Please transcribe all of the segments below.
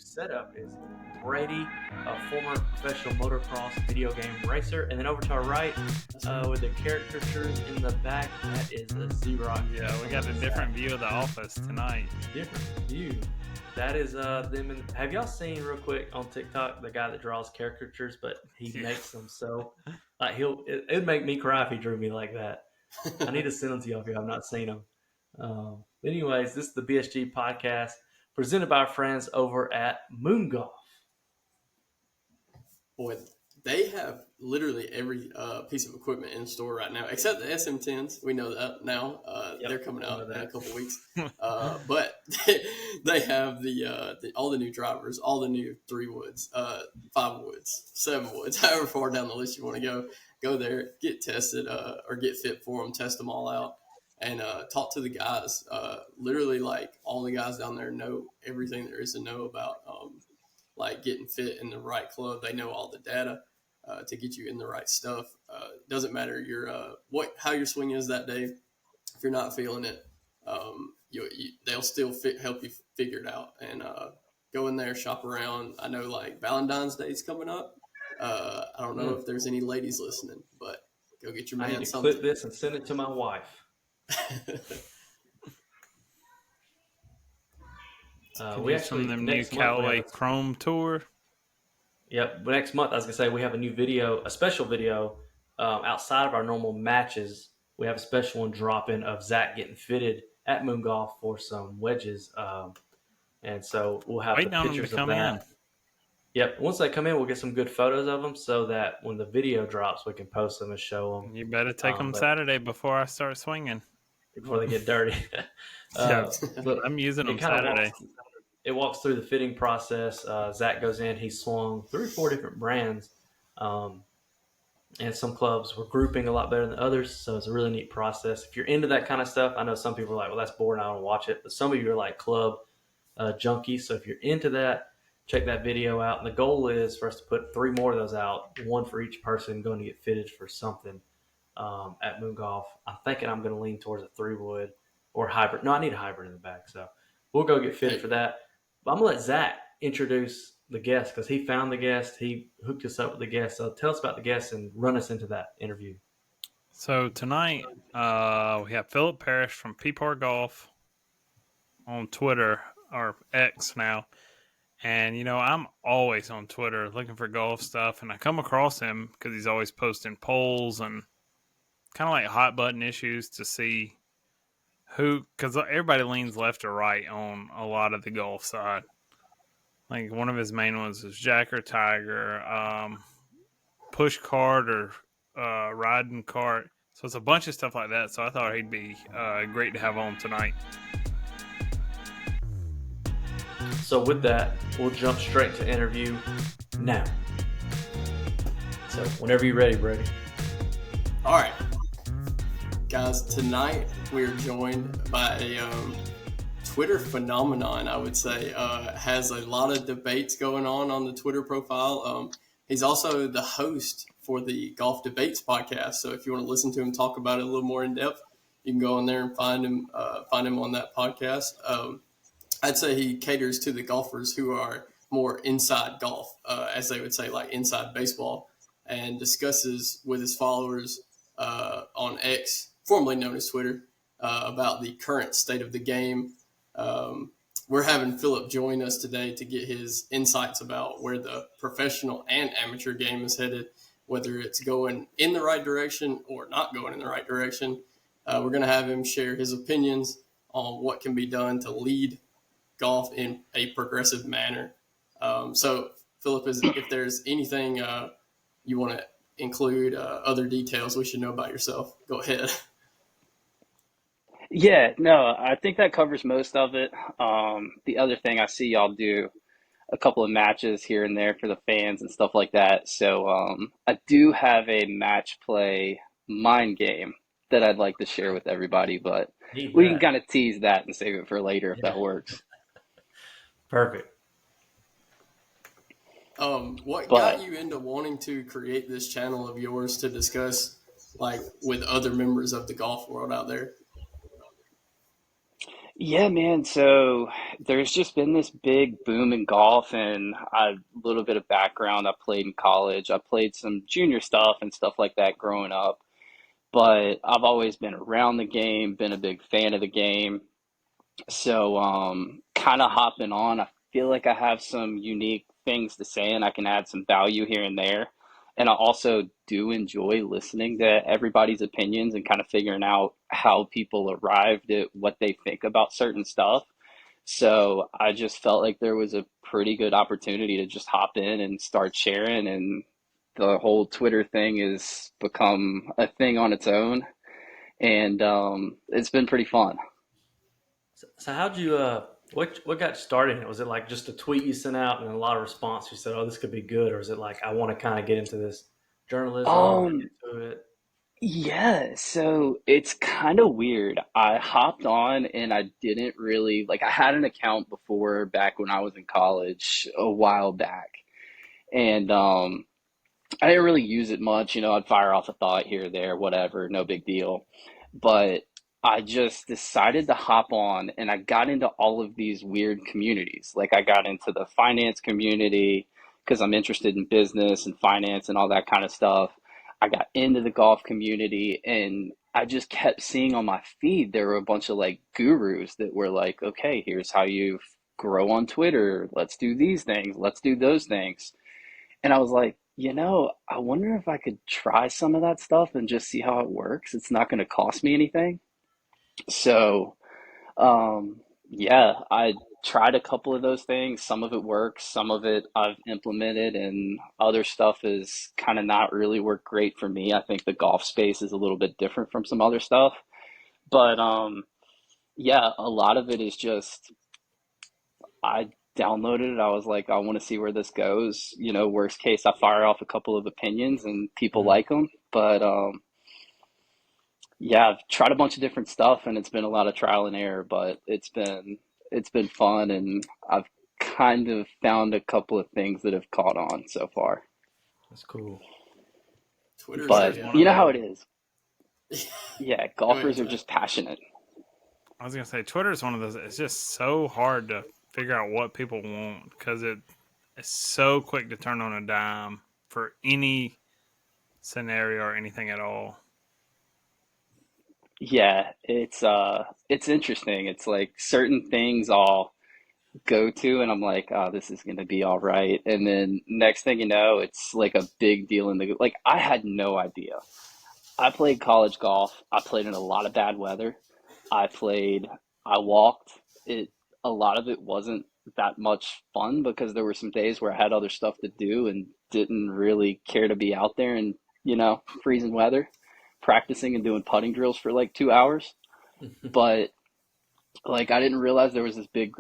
setup is Brady, a former professional motocross video game racer, and then over to our right, with the caricatures in the back, that is a Z-Rock. Yeah, we got a different view of the office tonight. Different view. That is them. Have y'all seen real quick on TikTok the guy that draws caricatures, but he makes them so like it'd make me cry if he drew me like that. I need to send them to y'all if you have not seen them. Anyways, this is the BSG podcast presented by our friends over at Moon Golf. Boy, they have literally every piece of equipment in store right now, except the SM10s. We know that now. They're coming out in a couple weeks. But they have the all the new drivers, all the new 3 woods, 5 woods, 7 woods, however far down the list you want to go. Go there, get tested, or get fit for them, test them all out, and talk to the guys. Literally, like, all the guys down there know everything there is to know about, like, getting fit in the right club. They know all the data to get you in the right stuff. Doesn't matter how your swing is that day. If you're not feeling it, they'll still help you figure it out. And go in there, shop around. I know, like, Valentine's Day's coming up. I don't know if there's any ladies listening, but go get your man I need to something. clip this and send it to my wife. We have some of them new Callaway Chrome Tour. Yep, but next month I was gonna say we have a special video outside of our normal matches. We have a special one dropping of Zach getting fitted at Moon Golf for some wedges, and so we'll have the pictures of that. Yep. Once they come in, we'll get some good photos of them so that when the video drops, we can post them and show them. You better take them Saturday before I start swinging. Before they get dirty. But I'm using them Saturday. It walks through the fitting process. Zach goes in. He swung 3 or 4 different brands. And some clubs were grouping a lot better than others. So it's a really neat process. If you're into that kind of stuff, I know some people are like, well, that's boring. I don't watch it. But some of you are like club junkies. So if you're into that, check that video out. And the goal is for us to put 3 more of those out, 1 for each person going to get fitted for something at Moon Golf. I'm thinking I'm going to lean towards a 3-wood or hybrid. No, I need a hybrid in the back. So we'll go get fitted for that. But I'm going to let Zach introduce the guest because he found the guest. He hooked us up with the guest. So tell us about the guest and run us into that interview. So tonight we have Phillip Parrish from Be.Still Golf on Twitter, or X now. And, I'm always on Twitter looking for golf stuff, and I come across him because he's always posting polls and kind of like hot button issues to see because everybody leans left or right on a lot of the golf side. Like one of his main ones is Jack or Tiger, push cart or riding cart. So it's a bunch of stuff like that. So I thought he'd be great to have on tonight. So with that, we'll jump straight to interview now. So whenever you're ready, Brady. All right. Guys, tonight we're joined by a Twitter phenomenon, I would say. Has a lot of debates going on the Twitter profile. He's also the host for the Golf Debates podcast. So if you want to listen to him talk about it a little more in depth, you can go on there and find him on that podcast. I'd say he caters to the golfers who are more inside golf, as they would say, like inside baseball, and discusses with his followers on X, formerly known as Twitter, about the current state of the game. We're having Phillip join us today to get his insights about where the professional and amateur game is headed, whether it's going in the right direction or not going in the right direction. We're going to have him share his opinions on what can be done to lead golf in a progressive manner. So, Phillip, if there's anything you want to include, other details we should know about yourself, go ahead. Yeah, no, I think that covers most of it. The other thing, I see y'all do a couple of matches here and there for the fans and stuff like that. So I do have a match play mind game that I'd like to share with everybody, but we can kind of tease that and save it for later if that works. Perfect. What got you into wanting to create this channel of yours to discuss, like, with other members of the golf world out there? Yeah, man. So there's just been this big boom in golf, and a little bit of background. I played in college. I played some junior stuff and stuff like that growing up, but I've always been around the game, been a big fan of the game. So, kind of hopping on, I feel like I have some unique things to say and I can add some value here and there. And I also do enjoy listening to everybody's opinions and kind of figuring out how people arrived at what they think about certain stuff. So I just felt like there was a pretty good opportunity to just hop in and start sharing. And the whole Twitter thing has become a thing on its own. And it's been pretty fun. So how'd you what got you started in it? Was it like just a tweet you sent out and a lot of response? You said, "Oh, this could be good," or is it like I want to kind of get into this journalism, get Um, into it? Yeah, so it's kind of weird. I hopped on and I didn't really like I had an account before back when I was in college a while back. And I didn't really use it much, I'd fire off a thought here or there, whatever, no big deal. But I just decided to hop on and I got into all of these weird communities. Like I got into the finance community because I'm interested in business and finance and all that kind of stuff. I got into the golf community and I just kept seeing on my feed there were a bunch of like gurus that were like, okay, here's how you grow on Twitter. Let's do these things. Let's do those things. And I was like, I wonder if I could try some of that stuff and just see how it works. It's not going to cost me anything. So, yeah, I tried a couple of those things. Some of it works, some of it I've implemented, and other stuff is kind of not really worked great for me. I think the golf space is a little bit different from some other stuff. But yeah, a lot of it is just I downloaded it. I was like, I want to see where this goes. Worst case, I fire off a couple of opinions and people Mhm. like them. But yeah, I've tried a bunch of different stuff and it's been a lot of trial and error, but it's been fun and I've kind of found a couple of things that have caught on so far. That's cool. Twitter's But Twitter's a one you of know how those. it is. Yeah, Go ahead, golfers are Zach. just passionate. I was gonna say Twitter is one of those. It's just so hard to figure out what people want because it's so quick to turn on a dime for any scenario or anything at all. Yeah, it's interesting. It's like certain things I'll go to and I'm like, oh, this is gonna be all right. And then next thing you know, it's like a big deal in the like I had no idea. I played college golf. I played in a lot of bad weather. I played, I walked. It a lot of it wasn't that much fun because there were some days where I had other stuff to do and didn't really care to be out there and, freezing weather, practicing and doing putting drills for like 2 hours. But like I didn't realize there was this big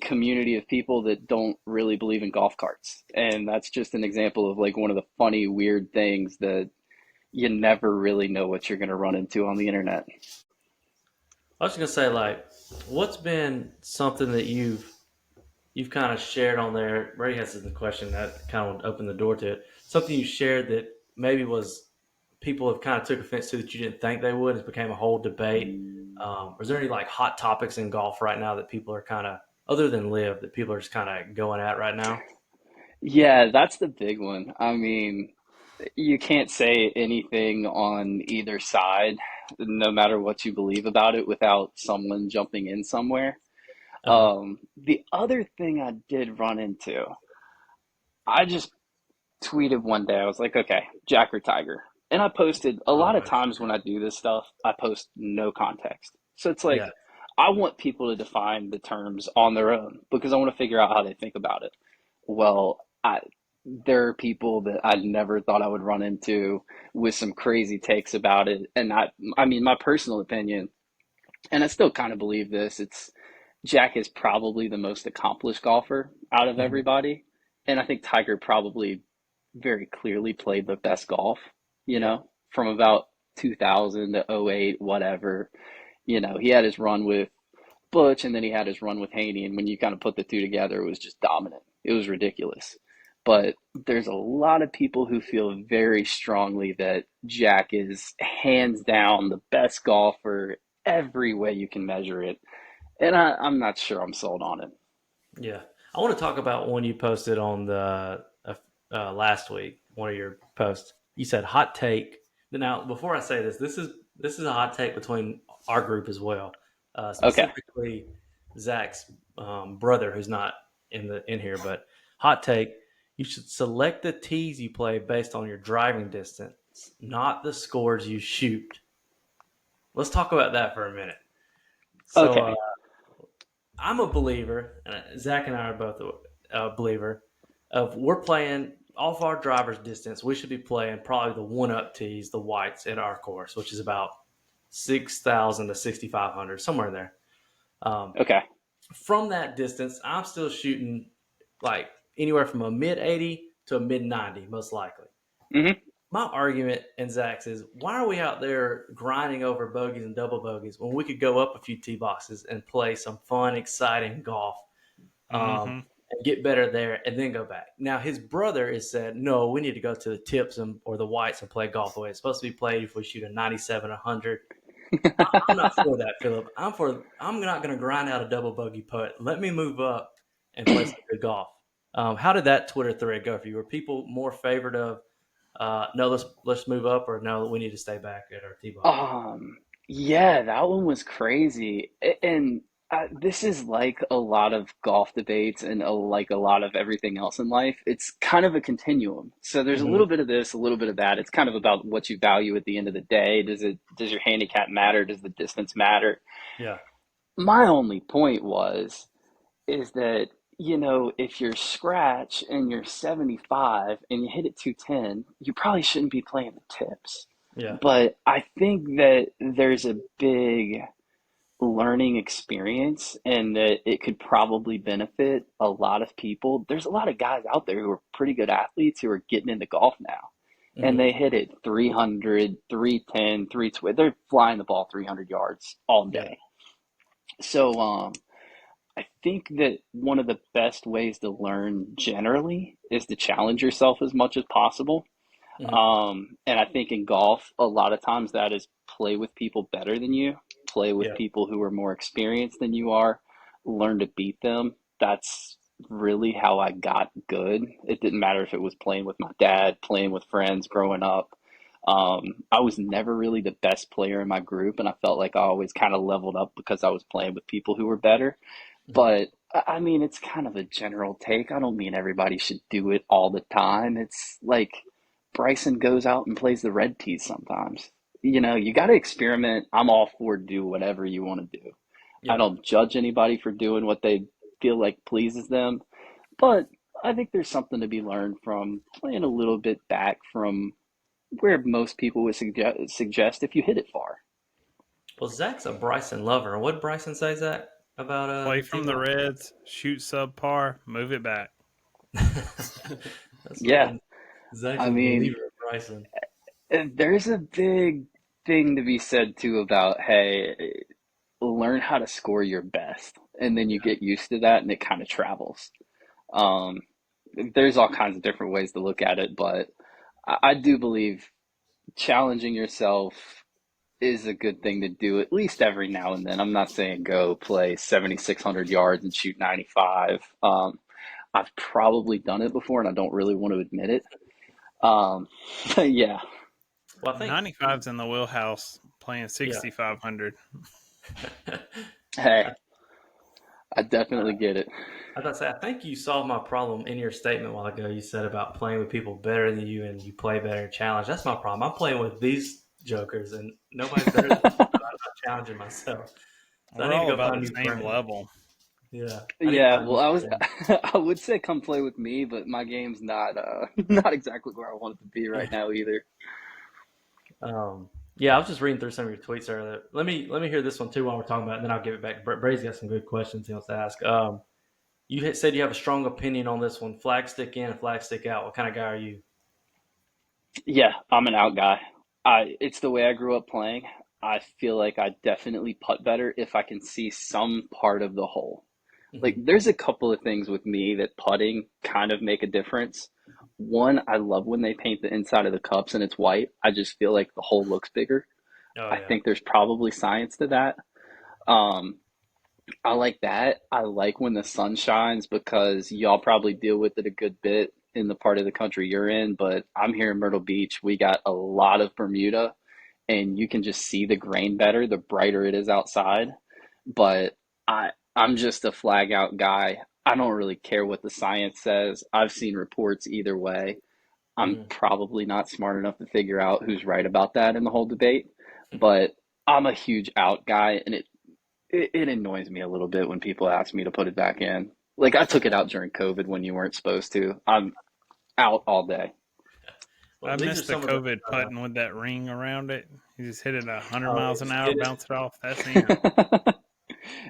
community of people that don't really believe in golf carts. And that's just an example of like one of the funny, weird things that you never really know what you're going to run into on the internet. I was just gonna say, like, what's been something that you've kind of shared on there? Brady has the question that kind of opened the door to it. Something you shared that maybe was people have kind of took offense to that you didn't think they would. It became a whole debate. Is there any like hot topics in golf right now that people are kind of other than live that people are just kind of going at right now? Yeah, that's the big one. I mean, you can't say anything on either side, no matter what you believe about it, without someone jumping in somewhere. Uh huh. The other thing I did run into, I just tweeted one day, I was like, okay, Jack or Tiger. And I posted a lot of Always. times when I do this stuff, I post no context. So it's like, Yeah. I want people to define the terms on their own because I want to figure out how they think about it. Well, there are people that I never thought I would run into with some crazy takes about it. And I mean, my personal opinion, and I still kind of believe this, it's Jack is probably the most accomplished golfer out of Mhm. everybody. And I think Tiger probably very clearly played the best golf, Yeah. from about 2000 to '08, whatever. He had his run with Butch and then he had his run with Haney. And when you kind of put the two together, it was just dominant. It was ridiculous. But there's a lot of people who feel very strongly that Jack is hands down the best golfer every way you can measure it. and I'm not sure I'm sold on it. Yeah, I want to talk about one you posted on the last week. One of your posts. You said hot take. Now, before I say this, this is a hot take between our group as well. Okay. Specifically, Zach's brother, who's not in here, but hot take. You should select the tees you play based on your driving distance, not the scores you shoot. Let's talk about that for a minute. So, Okay. I'm a believer, and Zach and I are both a believer of we're playing off our driver's distance. We should be playing probably the one-up tees, the whites at our course, which is about 6,000 to 6,500, somewhere there. Um, Okay. from that distance, I'm still shooting like anywhere from a mid 80 to a mid 90, most likely. Hmm. My argument and Zach's is why are we out there grinding over bogeys and double bogeys when we could go up a few tee boxes and play some fun, exciting golf, Mm-hmm. and get better there and then go back? Now, his brother has said, no, we need to go to the tips or the whites and play golf the way it's supposed to be played if we shoot a 97, 100. I'm not for that, Phillip. I'm not going to grind out a double bogey putt. Let me move up and play some good golf. How did that Twitter thread go for you? Were people more favored of no, let's move up, or no, we need to stay back at our tee box? Um, yeah, that one was crazy. And this is like a lot of golf debates and like a lot of everything else in life. It's kind of a continuum. So there's a Hmm. little bit of this, a little bit of that. It's kind of about what you value at the end of the day. Does your handicap matter? Does the distance matter? Yeah, My only point is that, if you're scratch and you're 75 and you hit it 210, you probably shouldn't be playing the tips. yeah, But I think that there's a big learning experience and that it could probably benefit a lot of people. There's a lot of guys out there who are pretty good athletes who are getting into golf now. And hmm, they hit it 300, 310, 320. They're flying the ball 300 yards all yeah, day. So, I think that one of the best ways to learn generally is to challenge yourself as much as possible. hmm, And I think in golf, a lot of times that is play with people better than you, play with yeah, people who are more experienced than you are, learn to beat them. That's really how I got good. It didn't matter if it was playing with my dad, playing with friends growing up. I was never really the best player in my group, and I felt like I always kind of leveled up because I was playing with people who were better. hmm, But I mean, it's kind of a general take. I don't mean everybody should do it all the time. It's like Bryson goes out and plays the red tees sometimes. You got to experiment. I'm all for do whatever you want to do. I yeah. don't judge anybody for doing what they feel like pleases them, but I think there's something to be learned from playing a little bit back from where most people would suggest if you hit it far. Well, Zach's a Bryson lover. What did Bryson say, Zach, about Play the tee from the box? reds, shoot subpar, move it back. That's Yeah, funny. Zach's I a mean, believer of Bryson. there's a big thing to be said too about, hey, learn how to score your best, and then you Yeah. get used to that, and it kind of travels. Um, there's all kinds of different ways to look at it, but I do believe challenging yourself is a good thing to do at least every now and then. I'm not saying go play 7,600 yards and shoot 95. I've probably done it before, and I don't really want to admit it. Um, yeah, Well, I think 95's in the wheelhouse, playing yeah. 6,500. hey, I, I definitely get it. I was about to say, I think you solved my problem in your statement a while ago. You said about playing with people better than you and you play better and challenge. That's my problem. I'm playing with these jokers and nobody's better than me, but I'm not challenging myself. So I We're need to all go about find the new same friends. level. Yeah, I need to Yeah, find well, new friends. I would say come play with me, but my game's not not exactly where I want it to be right now either. Yeah, I was just reading through some of your tweets earlier. Let me hear this one too while we're talking about it, and then I'll give it back. Brady's got some good questions he wants to ask. You said you have a strong opinion on this one. Flag stick in, flag stick out. What kind of guy are you? Yeah, I'm an out guy. It's the way I grew up playing. I feel like I definitely putt better if I can see some part of the hole. Like, Hmm. there's a couple of things with me that putting kind of make a difference. One, I love when they paint the inside of the cups and it's white. I just feel like the hole looks bigger. Oh I yeah. think there's probably science to that. Um, I like that. I like when the sun shines because y'all probably deal with it a good bit in the part of the country you're in, but I'm here in Myrtle Beach. We got a lot of Bermuda and you can just see the grain better the brighter it is outside. But I'm just a flag out guy. I don't really care what the science says. I've seen reports either way. I'm Mm. probably not smart enough to figure out who's right about that in the whole debate, but I'm a huge out guy, and it annoys me a little bit when people ask me to put it back in. Like I took it out during COVID when you weren't supposed to. I'm out all day. Well, I these are missed the some of the COVID putting with that ring around it. You just hit it 100 oh, miles yeah, an just hour, hit it. bounce it off. That's in.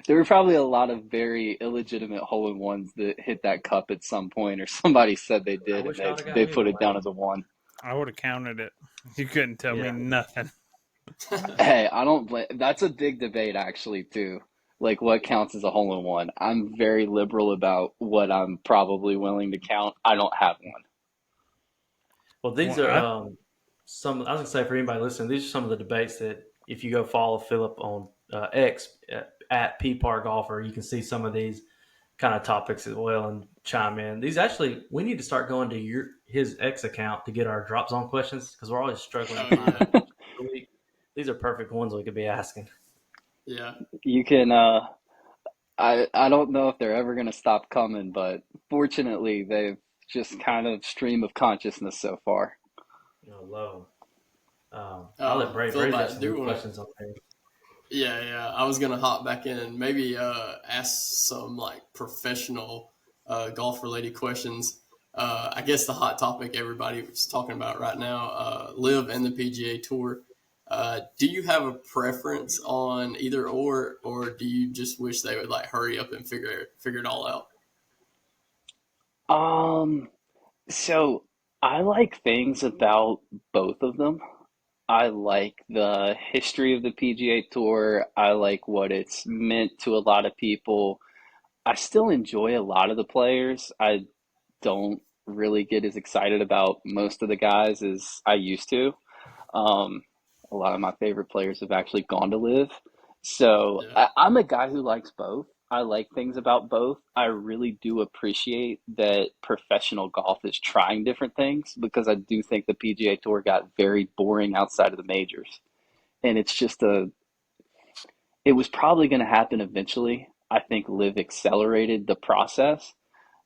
There were probably a lot of very illegitimate hole in ones that hit that cup at some point, or somebody said they I did, and wish I'd have got they me put it one. down as a one. I would have counted it. You couldn't tell me Yeah. nothing. Hey, I don't blame. That's a big debate, actually, too. Like, what counts as a hole in one? I'm very liberal about what I'm probably willing to count. I don't have one. Well, Well, these are some. I was gonna say for anybody listening, these are some of the debates that if you go follow Phillip on X at PPAR Golfer, you can see some of these kind of topics as well and chime in. These actually, we need to start going to his X account to get our drop zone questions because we're always struggling to Oh find yeah, a question per week. These are perfect ones we could be asking. yeah. You can, I don't know if they're ever going to stop coming, but fortunately, they've just kind of stream of consciousness so far. Low. I'll let Brady. Philip, Brady's got I some do good want to. questions on there. Yeah, yeah. I was gonna hop back in and maybe ask some like professional golf related questions. I guess the hot topic everybody was talking about right now, live and the PGA Tour. Do you have a preference on either or do you just wish they would like hurry up and figure it all out? Um, so I like things about both of them. I like the history of the PGA Tour. I like what it's meant to a lot of people. I still enjoy a lot of the players. I don't really get as excited about most of the guys as I used to. Um, a lot of my favorite players have actually gone to live. So Yeah, I'm a guy who likes both. I like things about both. I really do appreciate that professional golf is trying different things because I do think the PGA Tour got very boring outside of the majors. And it was probably going to happen eventually. I think Live accelerated the process,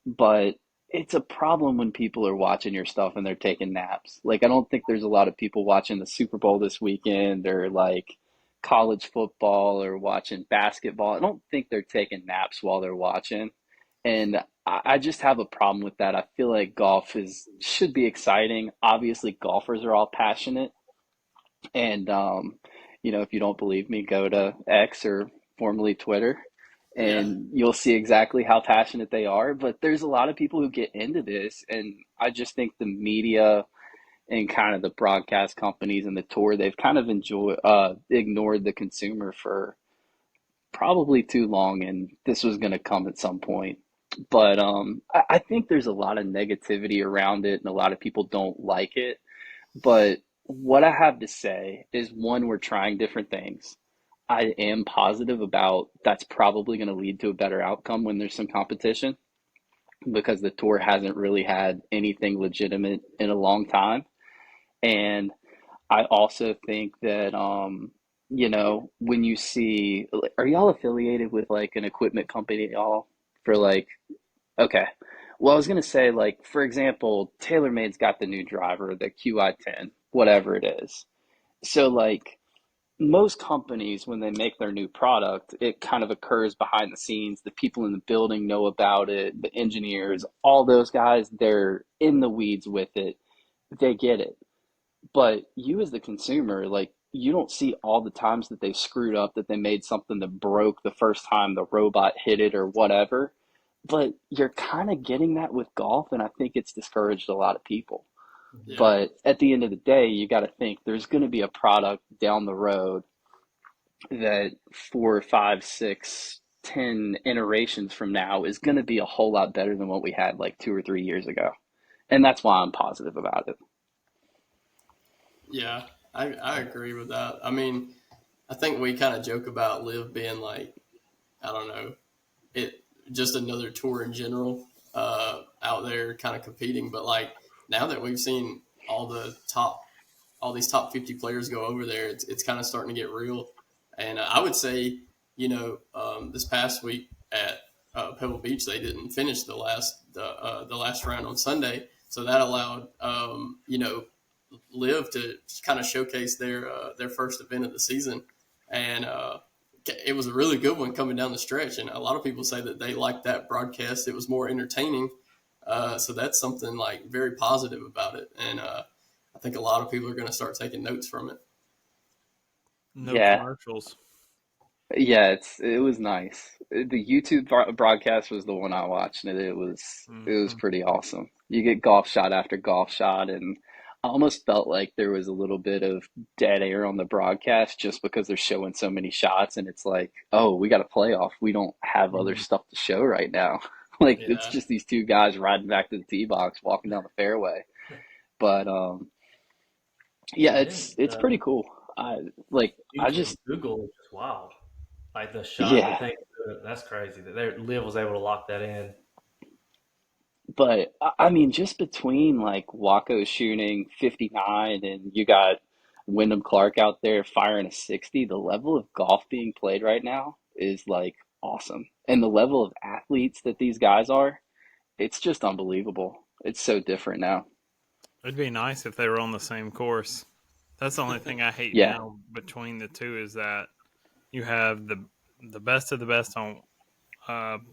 but it's a problem when people are watching your stuff and they're taking naps. Like, I don't think there's a lot of people watching the Super Bowl this weekend or like college football or watching basketball. I don't think they're taking naps while they're watching. And I just have a problem with that. I feel like golf is should be exciting. Obviously, golfers are all passionate, and if you don't believe me, go to X or formerly Twitter, yeah, and you'll see exactly how passionate they are. But there's a lot of people who get into this, and I just think the media and kind of the broadcast companies and the tour, they've kind of ignored the consumer for probably too long, and this was going to come at some point. But I think there's a lot of negativity around it, and a lot of people don't like it. But what I have to say is one, we're trying different things. I am positive about that's probably going to lead to a better outcome when there's some competition because the tour hasn't really had anything legitimate in a long time. And I also think that, when you see, are y'all affiliated with like an equipment company, y'all, for like, okay. Well, I was going to say, like, for example, TaylorMade's got the new driver, the QI10, whatever it is. So, like, most companies, when they make their new product, it kind of occurs behind the scenes. The people in the building know about it, the engineers, all those guys, they're in the weeds with it. They get it. But you, as the consumer, like, you don't see all the times that they screwed up, that they made something that broke the first time the robot hit it or whatever. But you're kind of getting that with golf, and I think it's discouraged a lot of people. yeah, But at the end of the day, you got to think there's going to be a product down the road that 4, 5, 6, 10 iterations from now is going to be a whole lot better than what we had like 2 or 3 years ago. And that's why I'm positive about it. yeah. I agree with that. I mean, I think we kind of joke about Liv being like I don't know, it just another tour in general out there kind of competing. But like now that we've seen all these top 50 players go over there, it's kind of starting to get real. And I would say, this past week at Pebble Beach, they didn't finish the last round on Sunday, so that allowed Live to kind of showcase their first event of the season, and it was a really good one coming down the stretch. And a lot of people say that they liked that broadcast; it was more entertaining. So that's something like very positive about it, and I think a lot of people are going to start taking notes from it. No Yeah, commercials. yeah, it was nice. The YouTube broadcast was the one I watched, and it was Hmm. pretty awesome. You get golf shot after golf shot, and I almost felt like there was a little bit of dead air on the broadcast just because they're showing so many shots, and it's like, oh, we got a playoff. We don't have other Mhm. stuff to show right now. Like it's Yeah, just these two guys riding back to the tee box, walking down the fairway. But yeah, And then it's pretty cool. I views from just Google is just wild. Like the yeah. thing, that's crazy that Liv was able to lock that in. But I mean, just between like Waco shooting 59 and you got Wyndham Clark out there firing a 60, the level of golf being played right now is like awesome. And the level of athletes that these guys are, it's just unbelievable. It's so different now. It'd be nice if they were on the same course. That's the only thing I hate Yeah. now between the two is that you have the best of the best on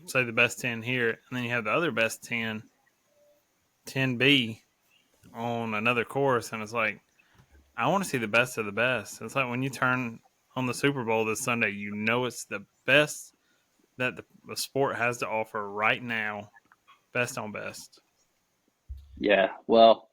say the best 10 here, and then you have the other best 10B on another course, and it's like I want to see the best of the best. It's like when you turn on the Super Bowl this Sunday, you know it's the best that the sport has to offer right now, best on best. Yeah. Well,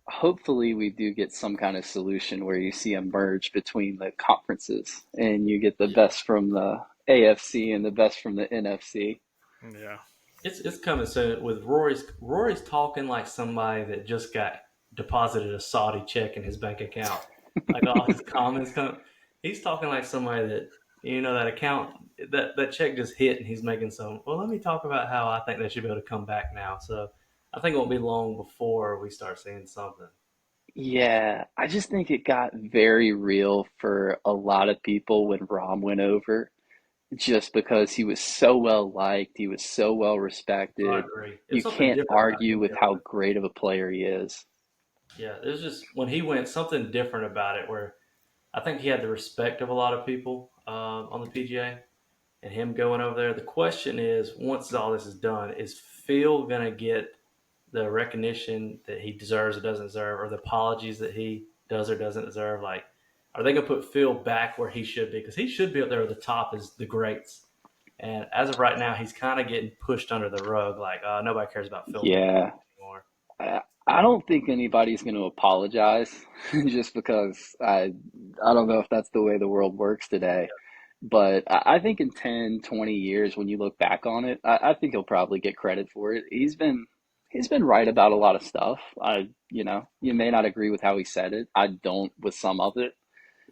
hopefully we do get some kind of solution where you see a merge between the conferences and you get the yeah, best from the AFC and the best from the NFC. Yeah. It's coming soon. With Rory's talking like somebody that just got deposited a Saudi check in his bank account. Like all his comments come, he's talking like somebody that that account that check just hit and he's making some. Well, let me talk about how I think they should be able to come back now. So I think it won't be long before we start seeing something. Yeah, I just think it got very real for a lot of people when Rom went over, just because he was so well liked, he was so well I respected. agree. It's You something can't different about argue him with how going. great of a player he is. Yeah, there's just when he went something different about it where I think he had the respect of a lot of people on the PGA, and him going over there. The question is, once all this is done, is Phil gonna get the recognition that he deserves or doesn't deserve, or the apologies that he does or doesn't deserve? Like, are they gonna put Phil back where he should be? Because he should be up there at the top as the greats. And as of right now, he's kind of getting pushed under the rug. Like, nobody cares about Phil Yeah, Mickelson anymore. I don't think anybody's going to apologize just because I don't know if that's the way the world works today. But I think in 10, 20 years, when you look back on it, I think he'll probably get credit for it. He's been right about a lot of stuff. You may not agree with how he said it. I don't with some of it.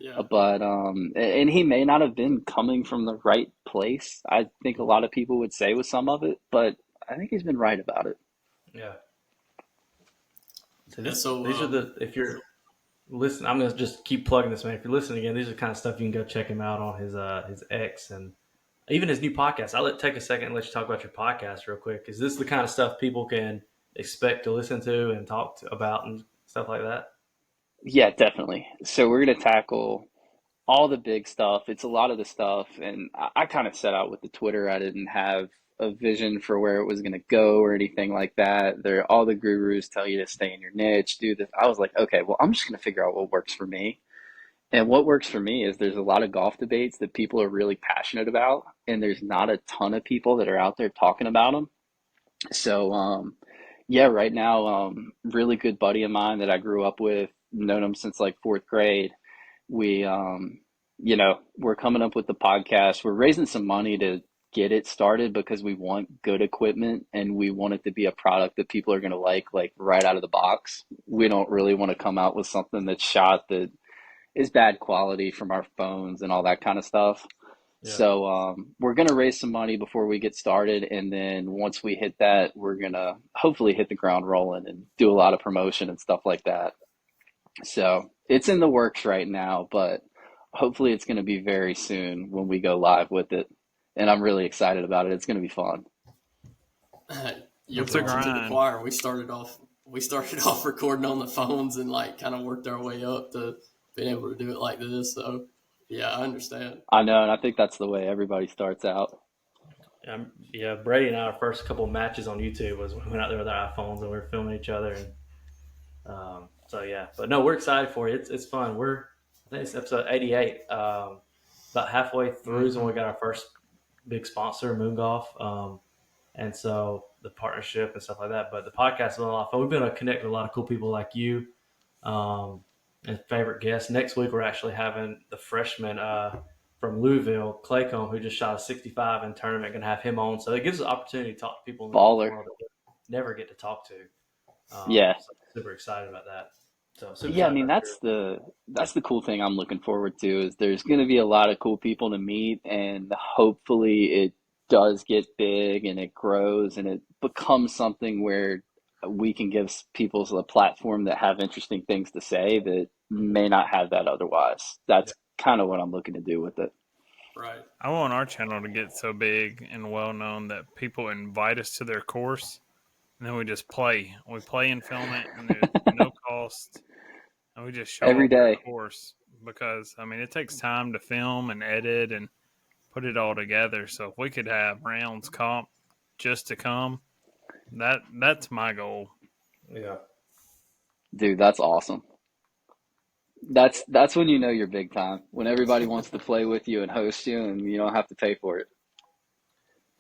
yeah. But and he may not have been coming from the right place. I think a lot of people would say with some of it, but I think he's been right about it. Yeah. So Yeah. So these are the if you're listen, I'm gonna just keep plugging this man. If you're listening again, these are the kind of stuff you can go check him out on his X and even his new podcast. Take a second and let you talk about your podcast real quick. Is this the kind of stuff people can expect to listen to and about and stuff like that? Yeah, definitely. So we're going to tackle all the big stuff. It's a lot of the stuff, and I kind of set out with the Twitter. I didn't have a vision for where it was going to go or anything like that. There, all the gurus tell you to stay in your niche, do this. I was like, okay, well, I'm just going to figure out what works for me. And what works for me is there's a lot of golf debates that people are really passionate about, and there's not a ton of people that are out there talking about them. So, yeah, right now, really good buddy of mine that I grew up with, known him since like fourth grade. We, we're coming up with the podcast. We're raising some money to get it started because we want good equipment and we want it to be a product that people are going to like right out of the box. We don't really want to come out with something that's shot that is bad quality from our phones and all that kind of stuff. Yeah. So we're gonna raise some money before we get started, and then once we hit that, we're gonna hopefully hit the ground rolling and do a lot of promotion and stuff like that. So it's in the works right now, but hopefully it's gonna be very soon when we go live with it. And I'm really excited about it. It's gonna be fun. You're It's a preaching to the grind. choir. We started off recording on the phones and like kind of worked our way up to being able to do it like this. So yeah, I understand. I know, and I think that's the way everybody starts out. Yeah, Brady and I, our first couple matches on YouTube was when we went out there with our iPhones and we were filming each other. And so, yeah. But no, we're excited for you. It's fun. I think it's episode 88. About halfway through is when we got our first big sponsor, Moon Golf. And so the partnership and stuff like that. But the podcast has been a lot of fun. We've been able to connect with a lot of cool people like you and favorite guests. Next week, we're actually having the freshman from Louisville, Claycomb, who just shot a 65 in tournament, going to have him on. So it gives us an opportunity to talk to people in the golf Baller. world that we never get to talk to. Yeah. So I'm super excited about that. So super Yeah, I excited mean about your that's the cool thing I'm looking forward to is there's going to be a lot of cool people to meet, and hopefully it does get big and it grows and it becomes something where we can give people a platform that have interesting things to say that may not have that otherwise. yeah. That's kind of what I'm looking to do with it. Right. I want our channel to get so big and well known that people invite us to their course, and then we just play. We play and film it, and there's no cost, and we just show Every up at their day. course because I mean it takes time to film and edit and put it all together. So if we could have rounds comp just to come, that's my goal. Yeah. Dude, that's awesome. That's when you know you're big time. When everybody wants to play with you and host you and you don't have to pay for it.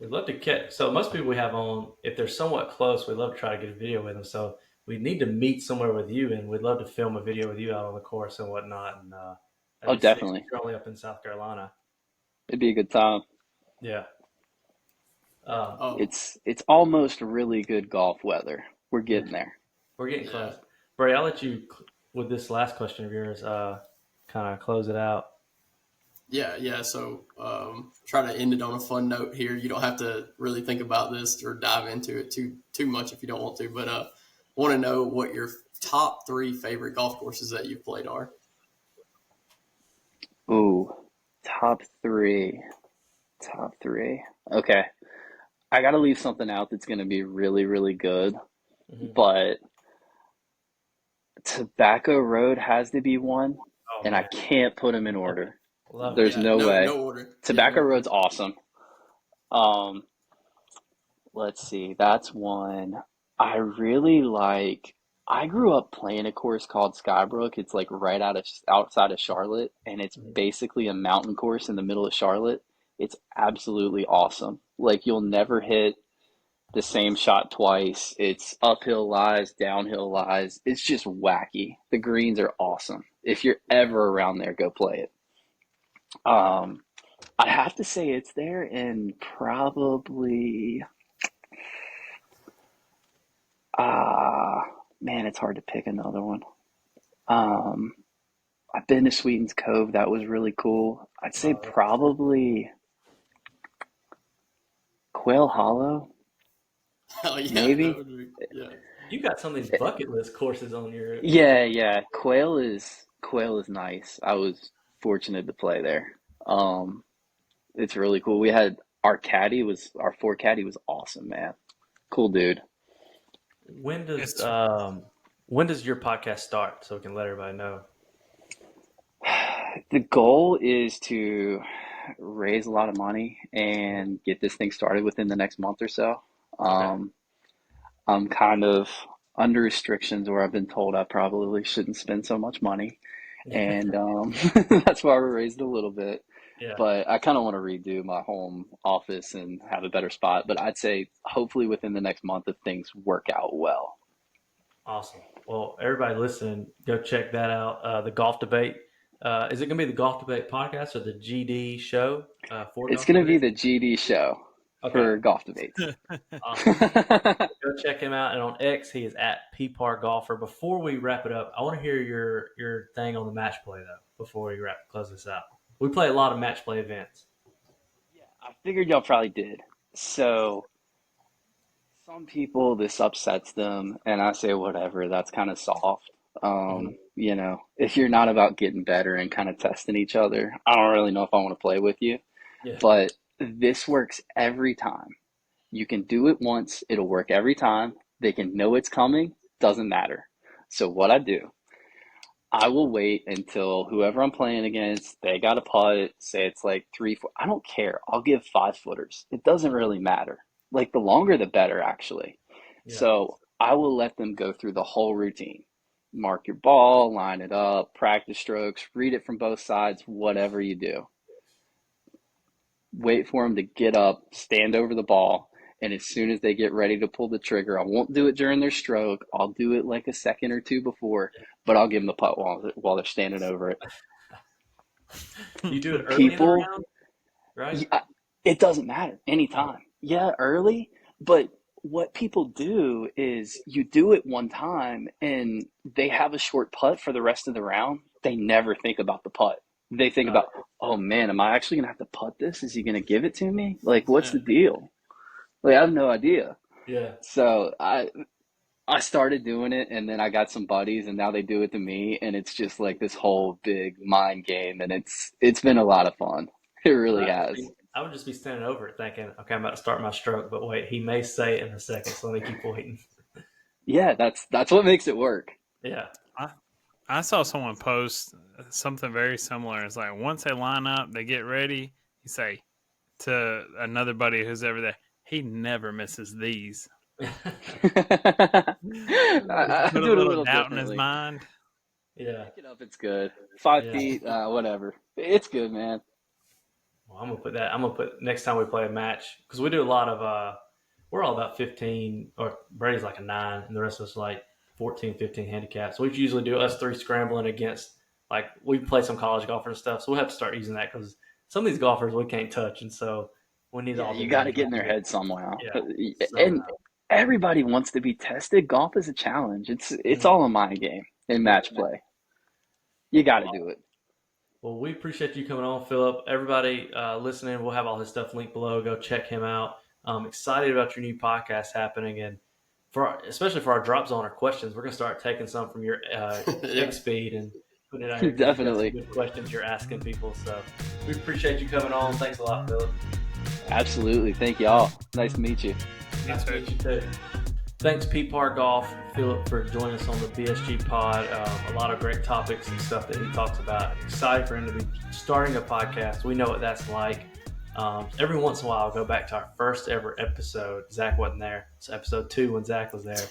We'd love to catch. So most people we have on, if they're somewhat close, we'd love to try to get a video with them. So we need to meet somewhere with you, and we'd love to film a video with you out on the course and whatnot. And Oh, that'd be sick. definitely. You're only up in South Carolina. It'd be a good time. Yeah. Oh, It's almost really good golf weather. We're getting there. We're getting yeah. close. Bray, I'll let you, with this last question of yours, kind of close it out. Yeah. So try to end it on a fun note here. You don't have to really think about this or dive into it too much if you don't want to. But want to know what your top 3 favorite golf courses that you've played are. Ooh, top three. Top three. Okay. I got to leave something out that's going to be really, really good. Mm-hmm. But Tobacco Road has to be one, Oh, and man. I can't put them in order. Love There's it. no way. No order. Tobacco Yeah, no Road's awesome. Let's see. That's one. I really like. I grew up playing a course called Skybrook. It's like right outside of Charlotte, and it's Mhm. basically a mountain course in the middle of Charlotte. It's absolutely awesome. Like you'll never hit the same shot twice. It's uphill lies, downhill lies. It's just wacky. The greens are awesome. If you're ever around there, go play it. Um, I have to say it's there, and probably man, it's hard to pick another one. Um, I've been to Sweetens Cove. That was really cool. I'd say That's probably Quail Hollow, Oh yeah, that maybe. would be, yeah. You got some of these bucket list courses on your. Yeah. Quail is nice. I was fortunate to play there. Um, it's really cool. We had our 4 caddy was awesome, man. Cool dude. When does It's when does your podcast start so we can let everybody know? The goal is to raise a lot of money and get this thing started within the next month or so. Okay. I'm kind of under restrictions where I've been told I probably shouldn't spend so much money, and that's why we raised a little bit. Yeah. But I kind of want to redo my home office and have a better spot. But I'd say hopefully within the next month if things work out well. Awesome. Well, everybody listen, go check that out. The golf debate. Is it going to be the golf debate podcast or the GD show for It's golf going to be debate? the GD show Okay. for golf debates. Awesome. Go check him out. And on X, he is at PPAR Golfer. Before we wrap it up, I want to hear your thing on the match play though. Before we close this out, we play a lot of match play events. I figured y'all probably did. So some people, this upsets them, and I say, whatever, that's kind of soft. Mhm. If you're not about getting better and kind of testing each other, I don't really know if I want to play with you. Yeah. But this works every time. You can do it once, it'll work every time. They can know it's coming, doesn't matter. So what I do, I will wait until whoever I'm playing against, they got a putt, say it's like 3, 4. I don't care. I'll give 5 footers. It doesn't really matter. Like the longer the better, actually. Yeah. So I will let them go through the whole routine. Mark your ball, line it up, practice strokes, read it from both sides, whatever you do. Wait for them to get up, stand over the ball, and as soon as they get ready to pull the trigger, I won't do it during their stroke. I'll do it like a second or two before, but I'll give them the putt while they're standing over it. You do it early in the People, round, right? yeah, it doesn't matter Oh, anytime. Yeah, early, but what people do is you do it one time and they have a short putt for the rest of the round. They never think about the putt. They think uh, about, oh man, am I actually gonna have to putt this? Is he gonna give it to me? Like, what's yeah. the deal? Like, I have no idea. Yeah. So I started doing it, and then I got some buddies, and now they do it to me, and it's just like this whole big mind game, and it's been a lot of fun. It really has. I would just be standing over it thinking, okay, I'm about to start my stroke, but wait, he may say it in a second, so let me keep waiting. Yeah, that's what makes it work. Yeah. I, I saw someone post something very similar. It's like once they line up, they get ready. You say to another buddy who's over there, he never misses these. I, I Put a do it a little little doubt in his differently. mind. Yeah. Pick it up, it's good. Five Yeah. feet, whatever. It's good, man. Well, I'm gonna put next time we play a match because we do a lot of we're all about 15 or Brady's like a 9 and the rest of us are like 14, 15 handicaps. So we usually do us three scrambling against like we play some college golfers and stuff. So we'll have to start using that because some of these golfers we can't touch, and so we need Yeah, all the you got to names get in right their here. head somehow. Yeah. And Somehow. everybody wants to be tested. Golf is a challenge. It's Mhm. all a mind game in Yeah. match play. You got to do it. Well, we appreciate you coming on, Phillip. Everybody listening, we'll have all his stuff linked below. Go check him out. I'm excited about your new podcast happening, and especially for our drop zone or questions, we're gonna start taking some from your Yeah. X speed and putting it out here because you've got some Definitely. good questions you're asking people. So we appreciate you coming on. Thanks a lot, Phillip. Absolutely. Thank y'all. Nice to meet you. Nice to meet you too. Thanks, P-Par Golf, Phillip, for joining us on the BSG pod. A lot of great topics and stuff that he talks about. Excited for him to be starting a podcast. We know what that's like. Every once in a while, I'll go back to our first ever episode. Zach wasn't there. It's episode 2 when Zach was there.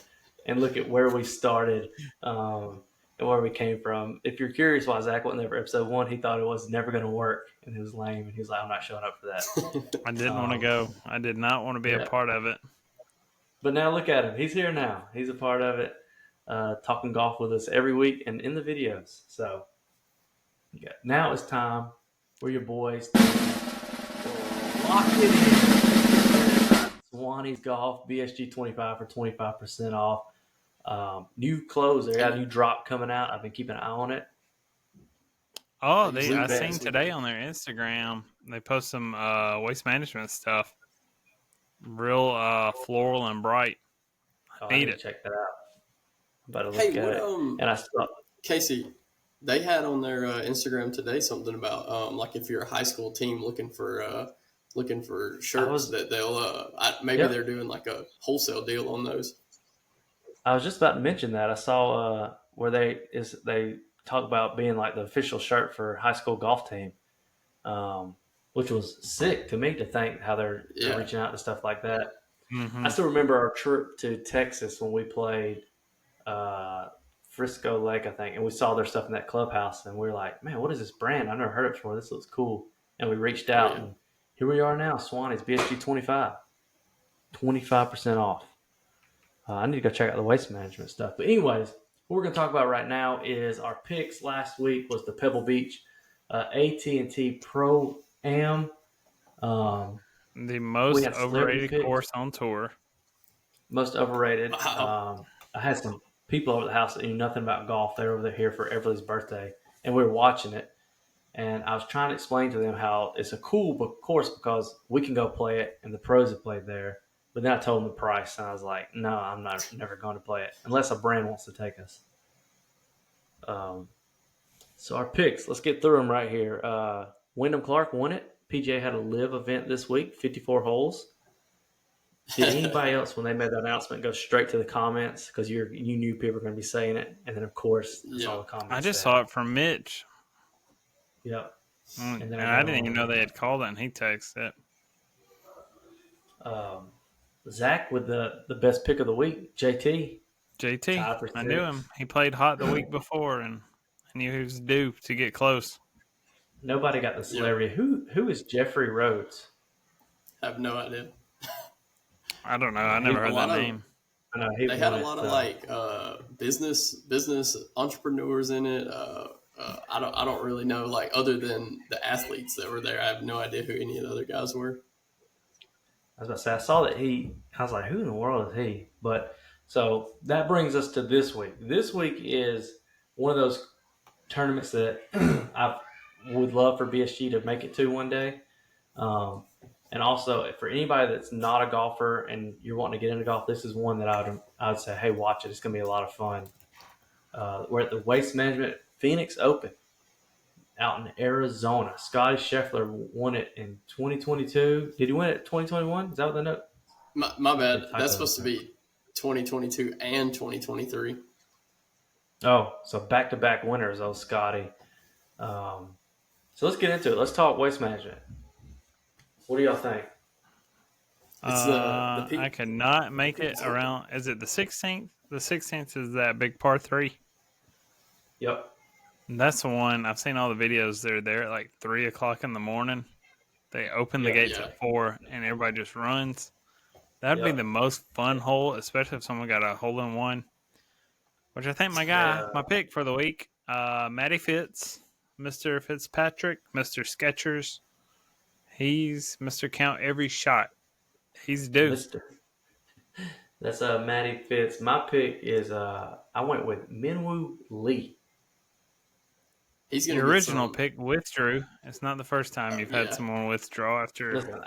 And look at where we started and where we came from. If you're curious why Zach wasn't there for episode 1, he thought it was never going to work. And it was lame. And he was like, I'm not showing up for that. I didn't want to go. I did not want to be Yeah. a part of it. But now look at him. He's here now. He's a part of it, talking golf with us every week and in the videos. So yeah, now it's time for your boys to lock it in. Swanee's Golf, BSG 25 for 25% off. New clothes. They got a new drop coming out. I've been keeping an eye on it. Oh, Blue I Bands. seen today on their Instagram. They post some waste management stuff. Real floral and bright. Oh, I Need need to it. check that out. I'm about to Hey, look at what it. And I saw, Casey, they had on their Instagram today something about like if you're a high school team looking for shirts that they'll maybe Yep. they're doing like a wholesale deal on those. I was just about to mention that. I saw where they talk about being like the official shirt for high school golf team, which was sick to me to think how they're Yeah. reaching out to stuff like that. Mm-hmm. I still remember our trip to Texas when we played Frisco Lake, I think, and we saw their stuff in that clubhouse, and we were like, "Man, what is this brand? I've never heard of it before. This looks cool." And we reached out, Yeah. and here we are now. Swanee's BSG 25% off. I need to go check out the waste management stuff. But anyways, what we're going to talk about right now is our picks. Last week was the Pebble Beach AT&T Pro Am. The most had celebrity overrated picks. course on tour. Most overrated. Wow. I had some people over at the house that knew nothing about golf. They were over there here for Everly's birthday, and we were watching it. And I was trying to explain to them how it's a cool course because we can go play it and the pros have played there. But then I told them the price, and I was like, no, I'm never going to play it unless a brand wants to take us. So our picks, let's get through them right here. Wyndham Clark won it. PGA had a live event this week, 54 holes. Did anybody else, when they made the announcement, go straight to the comments because you knew people were going to be saying it, and then of course that's all the comments. I just saw it from Mitch. Yep. And then I didn't even know they had called it, and he texted it. Zach with the best pick of the week, JT. I knew him. He played hot the week before, and I knew he was due to get close. Nobody got the celebrity. Who is Jeffrey Rhodes? I have no idea. I don't know. I never heard that name. I know, they had a lot of business entrepreneurs in it. I don't really know, like, other than the athletes that were there. I have no idea who any of the other guys were. I was about to say, I saw that I was like, who in the world is he? But so that brings us to this week. This week is one of those tournaments that I would love for BSG to make it to one day. And also, for anybody that's not a golfer and you're wanting to get into golf, this is one that I would say, hey, watch it. It's going to be a lot of fun. We're at the Waste Management Phoenix Open out in Arizona. Scotty Scheffler won it in 2022. Did he win it in 2021? Is that what the note? My bad. That's supposed to be 2022 and 2023. Oh, so back-to-back winners, Scotty. So let's get into it. Let's talk Waste Management. What do y'all think? I could not make it around. Is it the 16th? The 16th is that big par 3. Yep. And that's the one. I've seen all the videos. They're there at like 3 o'clock in the morning. They open the gates at 4, and everybody just runs. That'd be the most fun hole, especially if someone got a hole-in-one. Which I think my pick for the week, Matty Fitz, Mr. Fitzpatrick, Mr. Skechers. He's Mr. Count every shot. He's due. That's Matty Fitz. My pick is I went with Minwoo Lee. He's your original pick withdrew. It's not the first time you've had someone withdraw after. Listen,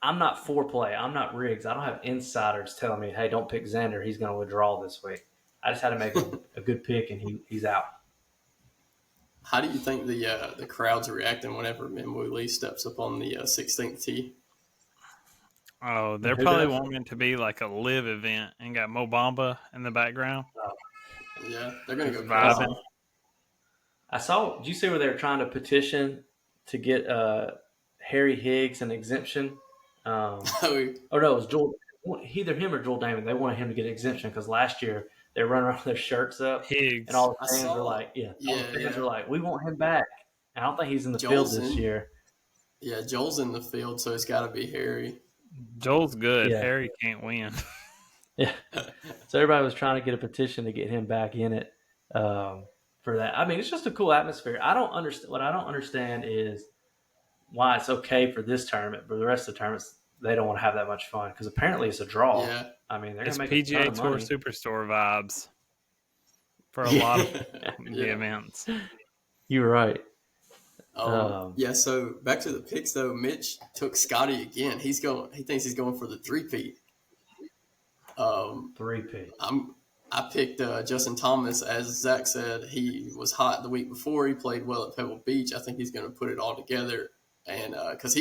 I'm not foreplay. I'm not Riggs. I don't have insiders telling me, hey, don't pick Xander. He's going to withdraw this week. I just had to make a good pick, and he's out. How do you think the crowd's reacting whenever Minwoo Lee steps up on the 16th tee? Oh, they're probably wanting it to be like a live event and got Mo Bamba in the background. Yeah, they're going to go vibing. I saw. Did you see where they were trying to petition to get Harry Higgs an exemption? No, it was Joel. Either him or Joel Damon. They wanted him to get an exemption because last year they were running around with their shirts up, Higgs. and all the fans were like, were like, we want him back. I don't think he's in the field this year. Yeah, Joel's in the field, so it's got to be Harry. Joel's good. Yeah. Harry can't win. Yeah. So everybody was trying to get a petition to get him back in it for that. I mean, it's just a cool atmosphere. What I don't understand is why it's okay for this tournament, but the rest of the tournaments, they don't want to have that much fun because apparently it's a draw. Yeah. I mean, they're going to make PGA Tour Superstore vibes for a lot of the events. You're right. So back to the picks though. Mitch took Scotty again. He thinks he's going for the three-peat. Three-peat. I picked Justin Thomas. As Zach said, he was hot the week before. He played well at Pebble Beach. I think he's going to put it all together, and because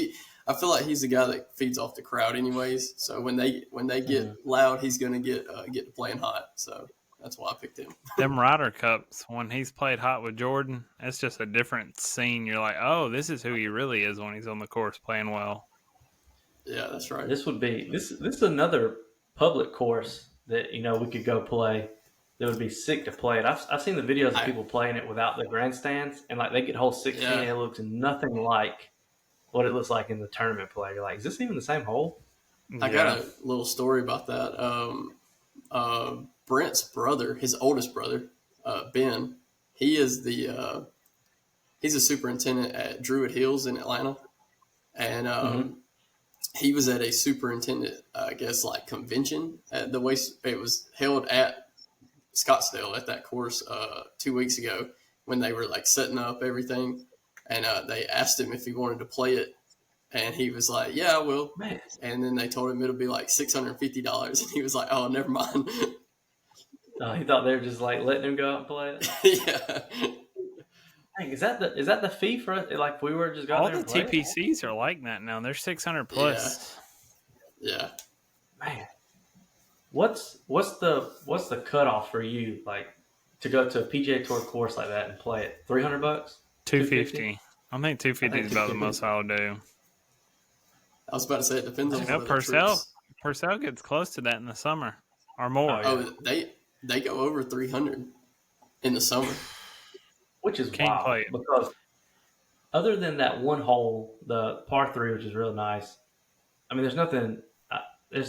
I feel like he's the guy that feeds off the crowd anyways. So when they get loud, he's going to get to playing hot. So that's why I picked him. Them Ryder Cups, when he's played hot with Jordan, it's just a different scene. You're like, oh, this is who he really is when he's on the course playing well. Yeah, that's right. This is another public course that we could go play. That would be sick to play it. I've seen the videos of people playing it without the grandstands, and like they get hole 16, and it looks nothing like what it looks like in the tournament play. You're like, is this even the same hole? I got a little story about that. Brent's brother, his oldest brother, Ben, he's a superintendent at Druid Hills in Atlanta, and he was at a superintendent, convention at it was held at Scottsdale at that course 2 weeks ago, when they were like setting up everything, and they asked him if he wanted to play it, and he was like, "Yeah, I will." Man, And then they told him it'll be like $650, and he was like, "Oh, never mind." he thought they were just like letting him go out and play it. Yeah. Dang, is that the fee for it? Like if we were just going All there the and play it? TPCs are like that now. They're 600 plus. Yeah. Man, what's the cutoff for you? Like to go to a PGA Tour course like that and play it? $300? 250. I think 250 is about the 250. most I'll do. I was about to say it depends on You know, what other trips. Purcell gets close to that in the summer or more. Oh, yeah. Oh, they go over 300 in the summer. Which is Can't wild play it. because other than that one hole, the par 3, which is really nice. I mean, there's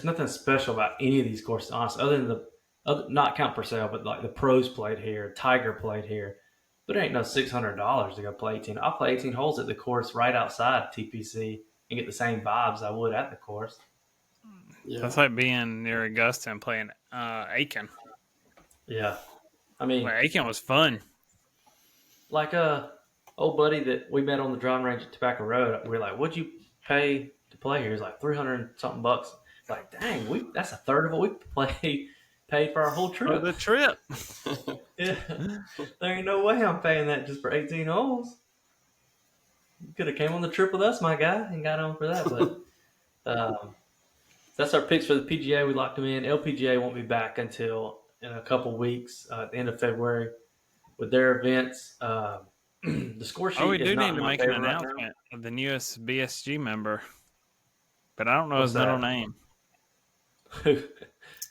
nothing special about any of these courses, honestly, other than not count Purcell, but like the pros played here, Tiger played here. But it ain't no $600 to go play 18. I'll play 18 holes at the course right outside TPC and get the same vibes I would at the course. Yeah. That's like being near Augusta and playing Aiken. Yeah, I mean, Like, Aiken was fun. like old buddy that we met on the driving range at Tobacco Road. We were like, "What'd you pay to play here?" He's like, $300 something bucks. Like, dang, that's a third of what we paid for our whole For trip. the trip. Yeah, there ain't no way I'm paying that just for 18 holes. You could have came on the trip with us, my guy, and got on for that. But that's our picks for the PGA. We locked them in. LPGA won't be back until in a couple weeks, at the end of February, with their events. The score sheet We is do not need in to my make an favor right now. announcement of the newest BSG member, but I don't know What's his middle that? name.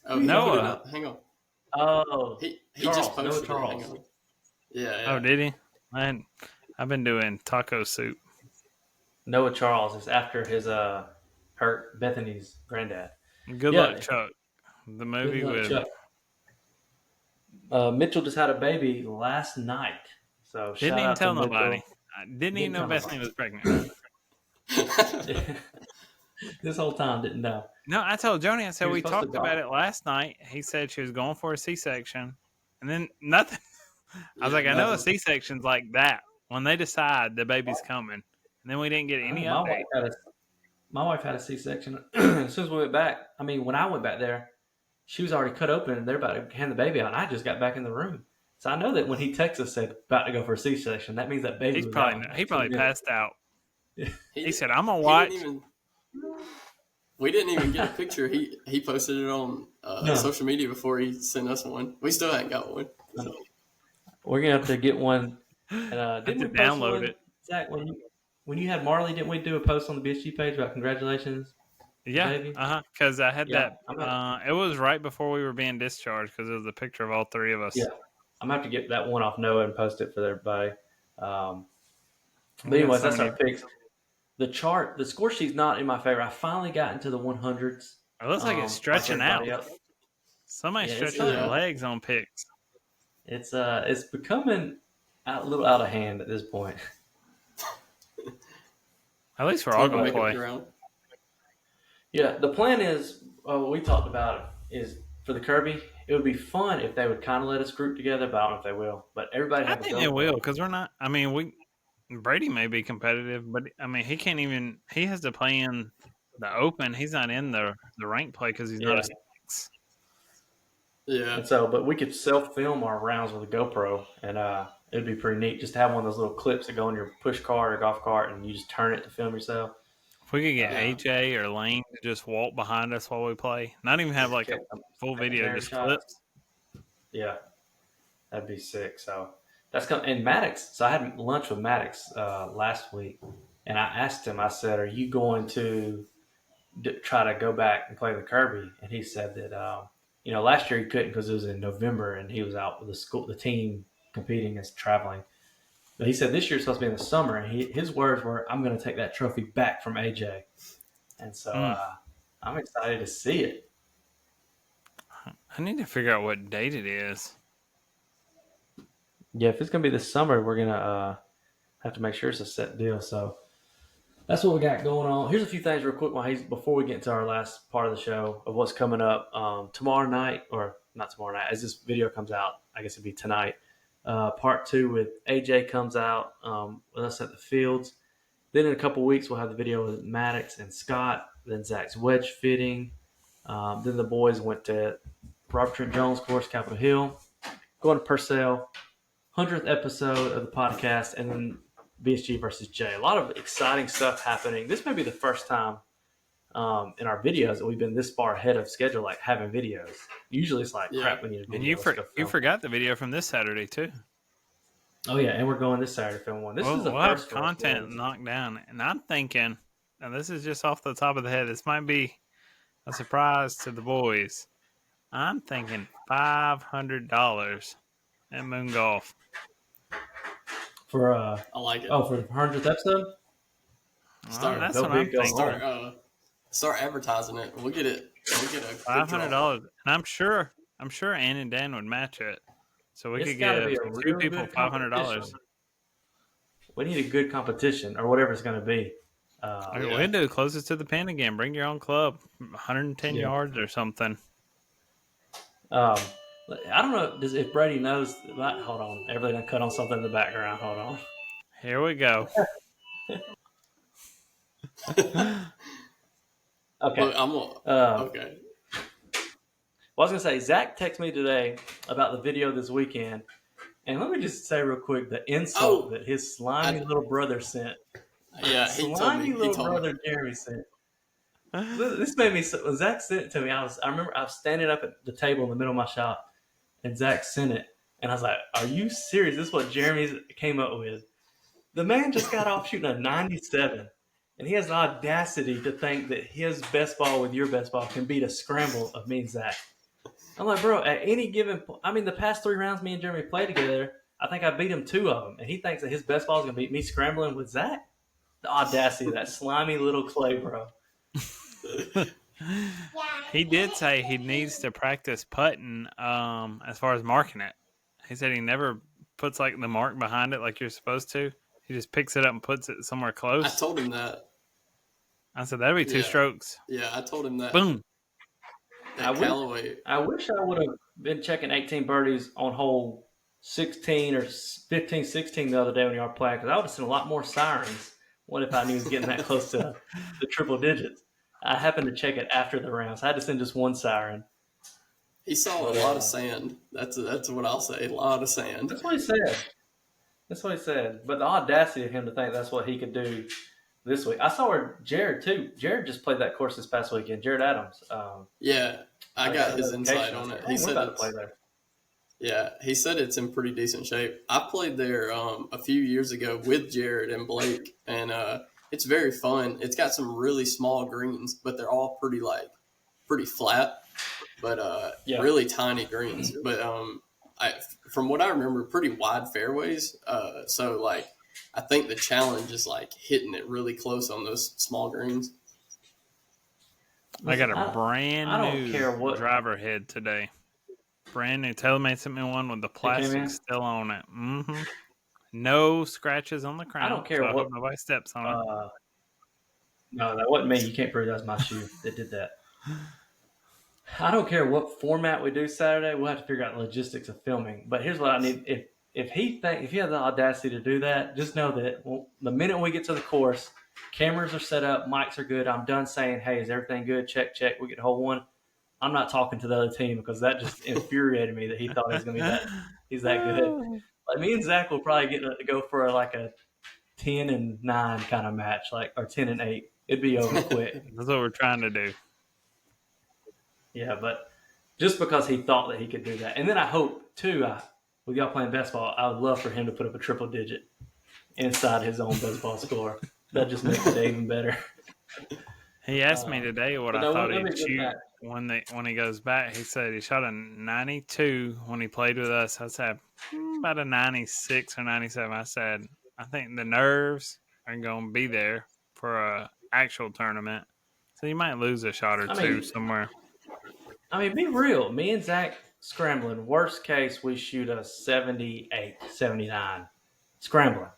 Oh, Noah. Hang on. Oh, He Charles, just posted Noah it. Charles. Hang on. Yeah. Oh, did he? I've been doing taco soup. Noah Charles is after his hurt Bethany's granddad. Good Yeah. luck, Chuck. The movie Good luck, with Chuck. Mitchell just had a baby last night, so didn't shout even out tell to Mitchell. nobody. I didn't even know tell Bethany nobody. was pregnant. This whole time didn't know. No, I told Joni. I said He was we supposed to talked about die. it last night. He said she was going for a C-section, and then nothing. I was Yeah, like, I know a nothing. C-section's like that when they decide the baby's coming, and then we didn't get any my update. wife had a C-section. As soon as we went back, I mean, when I went back there, she was already cut open and they're about to hand the baby out. And I just got back in the room, so I know that when he texted us said about to go for a C-section, that means that baby He's was probably out in he probably 2 minutes. passed out. He He said, "I'm gonna he watch." we didn't even get a picture. He posted it on No. social media before he sent us one. We still ain't got one. So. We're gonna have to get one. And didn't we to post download one, it. Zach? When you had Marley, didn't we do a post on the BSG page about congratulations? Yeah, Baby? because I had Yeah, I'm that. It was right before we were being discharged because it was a picture of all three of us. Yeah, I'm gonna have to get that one off Noah and post it for everybody. But We got anyways, so that's our many- picks. The score sheet's not in my favor. I finally got into the 100s. It looks like it's stretching out. everybody else. Somebody Yeah, it's, stretching their uh, legs on picks. It's becoming a little out of hand at this point. At least we're all Total gonna makeup play. round. Yeah, the plan is what we talked about is for the Kirby. It would be fun if they would kind of let us group together, but I don't know if they will. But everybody, I have a think go they for will it. because we're not. I mean, Brady may be competitive, but I mean, he can't even. He has to play in the Open. He's not in the rank play because he's not a six. Yeah. And so, but we could self-film our rounds with a GoPro, and it'd be pretty neat just to have one of those little clips that go in your push cart or golf cart, and you just turn it to film yourself. If we could get Yeah. AJ or Lane to just walk behind us while we play, not even have like a full video, Hair just shots. clips. Yeah, that'd be sick. So that's coming. And Maddox. So I had lunch with Maddox last week, and I asked him. I said, "Are you going to try to go back and play the Kirby?" And he said that last year he couldn't because it was in November and he was out with the team competing and traveling. But he said this year's supposed to be in the summer, and his words were, "I'm going to take that trophy back from AJ." And so I'm excited to see it. I need to figure out what date it is. Yeah, if it's going to be this summer, we're going to have to make sure it's a set deal. So that's what we got going on. Here's a few things real quick before we get into our last part of the show of what's coming up tomorrow night, or not tomorrow night, as this video comes out, I guess it'd be tonight. Part 2 with AJ comes out with us at the fields. Then in a couple weeks, we'll have the video with Maddox and Scott. Then Zach's wedge fitting. Then the boys went to Robert Trent Jones course, Capitol Hill. Going to Purcell. 100th episode of the podcast, and then BSG versus Jay. A lot of exciting stuff happening. This may be the first time in our videos that we've been this far ahead of schedule, like having videos. Usually it's like, crap, we need a video. And you forgot the video from this Saturday, too. Oh, yeah, and we're going this Saturday to film one. This is the first content knocked down, and I'm thinking, and this is just off the top of the head, this might be a surprise to the boys. I'm thinking $500 at Moon Golf. For I like it. Oh, for the 100th episode? That's what I'm thinking. Start advertising it. We'll get it. We'll get a $500, and I'm sure Ann and Dan would match it, so we could get two people $500. We need a good competition, or whatever it's going to be. We can do it closest to the pin again. Bring your own club, 110 yards or something. I don't know if Brady knows. Hold on. Everybody done cut on something in the background. Hold on. Here we go. Okay. Look, okay. Well, I was going to say, Zach texted me today about the video this weekend. And let me just say real quick the insult that his slimy little brother sent. Yeah, slimy little brother Jeremy sent. This made me. When Zach sent it to me, I remember I was standing up at the table in the middle of my shop, and Zach sent it, and I was like, "Are you serious? This is what Jeremy came up with." The man just got off shooting a 97, and he has the audacity to think that his best ball with your best ball can beat a scramble of me and Zach. I'm like, bro, at any given, the past 3 rounds me and Jeremy played together, I think I beat him 2 of them, and he thinks that his best ball is gonna beat me scrambling with Zach. The audacity of that slimy little clay, bro. He did say he needs to practice putting as far as marking it. He said he never puts like the mark behind it like you're supposed to. He just picks it up and puts it somewhere close. I told him that. I said that'd be 2 strokes. Yeah, I told him that. Boom. I wish I would have been checking 18 birdies on hole 16 or 15, 16 the other day when you were playing, because I would have seen a lot more sirens. What if I knew he was getting that close to the triple digits? I happened to check it after the round, so I had to send just 1 siren. He saw a lot of sand. That's what I'll say. A lot of sand. That's what he said. But the audacity of him to think that's what he could do this week. I saw where Jared too. Jared just played that course this past weekend. Jared Adams. Yeah, I got his insight on it. He said to play there. Yeah, he said it's in pretty decent shape. I played there a few years ago with Jared and Blake, and it's very fun. It's got some really small greens, but they're all pretty flat, but really tiny greens. But from what I remember, pretty wide fairways. So like, I think the challenge is like hitting it really close on those small greens. I got a brand new driver head today. Brand new. TaylorMade sent me one with the plastic still on it. Mm-hmm. No scratches on the crown. I don't care what nobody steps on it. No, that wasn't me. You can't prove that's my shoe that did that. I don't care what format we do Saturday. We'll have to figure out the logistics of filming. But here's what I need. If he has the audacity to do that, just know that the minute we get to the course, cameras are set up, mics are good. I'm done saying, "Hey, is everything good? Check, check." We get hole 1. I'm not talking to the other team because that just infuriated me that he thought he was going to be he's that good. Like, me and Zach will probably get to go for like a 10-9 kind of match, or 10-8. It'd be over quick. That's what we're trying to do. Yeah, but just because he thought that he could do that. And then I hope, too, with y'all playing best ball, I would love for him to put up a triple digit inside his own best ball score. That just makes it even better. He asked me today what I thought he'd shoot when he goes back. He said he shot a 92 when he played with us. I said, about a 96 or 97. I said, I think the nerves are going to be there for a actual tournament. So you might lose a shot or two somewhere. Be real. Me and Zach scrambling. Worst case, we shoot a 78, 79. Scrambling.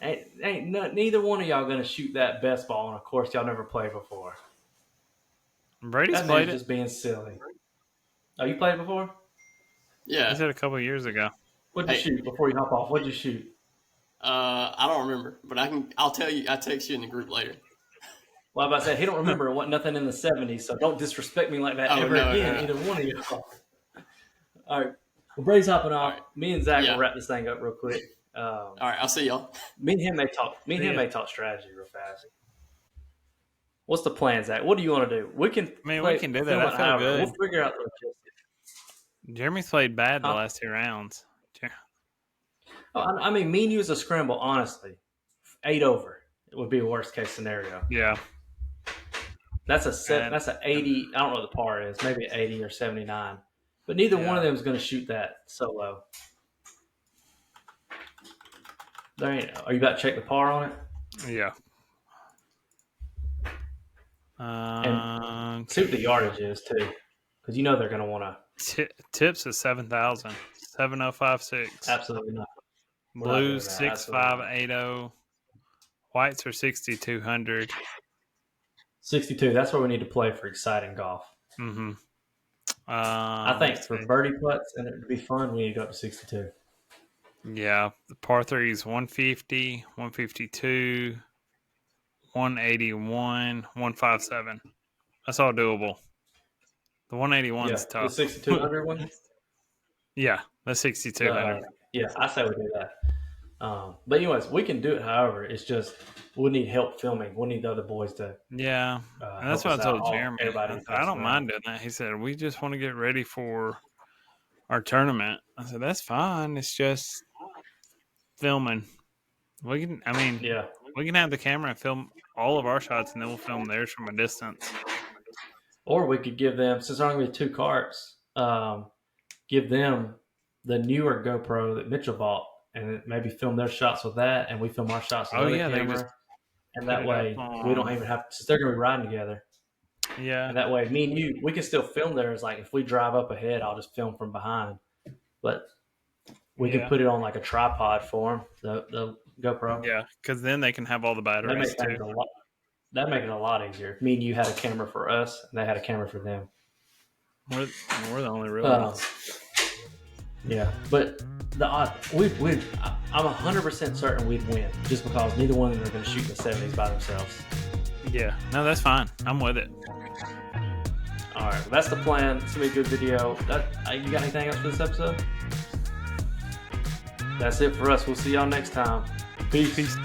Neither one of y'all going to shoot that best ball on a course y'all never played before. Brady's played it. Just being silly. Oh, you played it before? Yeah. He said a couple of years ago. What'd you shoot before you hop off? What'd you shoot? I don't remember, but I'll tell you. I text you in the group later. Well, I said he don't remember what nothing in the 70s, so don't disrespect me like that ever again. No. Either one of you. All right. Well, Brady's hopping off. Right. Me and Zach will wrap this thing up real quick. All right, I'll see y'all. Me and him may talk strategy real fast. What's the plan, Zach? What do you want to do? We can do that. I feel good. We'll figure out the logistics. Jeremy's played bad the last 2 rounds. I mean, me and you as a scramble, honestly, 8 over. It would be a worst case scenario. Yeah. That's a 80. I don't know what the par is. Maybe 80 or 79. But neither one of them is going to shoot that so low. Are you about to check the par on it? Yeah. And see what the yardage is too, because you know they're going to want to. Tips is 7,000. 7056. Absolutely not. Blues 6580. Whites are 6200. 62. That's where we need to play for exciting golf. Mm-hmm. I think for birdie putts and it would be fun, we need to go up to 62. Yeah, the par 3 is 150, 152, 181, 157. That's all doable. The 181 is tough. The 6200 one? Yeah, the 6200. Yeah, I say we do that. But anyways, we can do it. However, it's just we need help filming. We need the other boys to. Yeah, and that's what I told Jeremy. I don't mind doing that. He said we just want to get ready for our tournament. I said that's fine. It's just filming. We can have the camera and film all of our shots, and then we'll film theirs from a distance. Or we could give them, since there are going to be 2 carts, give them the newer GoPro that Mitchell bought, and maybe film their shots with that, and we film our shots with the camera. And that way, we don't even have to, they're going to be riding together. Yeah. And that way, me and you, we can still film theirs. Like, if we drive up ahead, I'll just film from behind. But we can put it on like a tripod for them, the GoPro. Yeah, because then they can have all the batteries too. That'd make it a lot easier. If me and you had a camera for us, and they had a camera for them. We're the only real ones. Yeah, but I'm 100% certain we'd win, just because neither one of them are going to shoot in the 70s by themselves. Yeah, no, that's fine. I'm with it. All right, well, that's the plan. It's going to be a good video. You got anything else for this episode? That's it for us. We'll see y'all next time. Peace.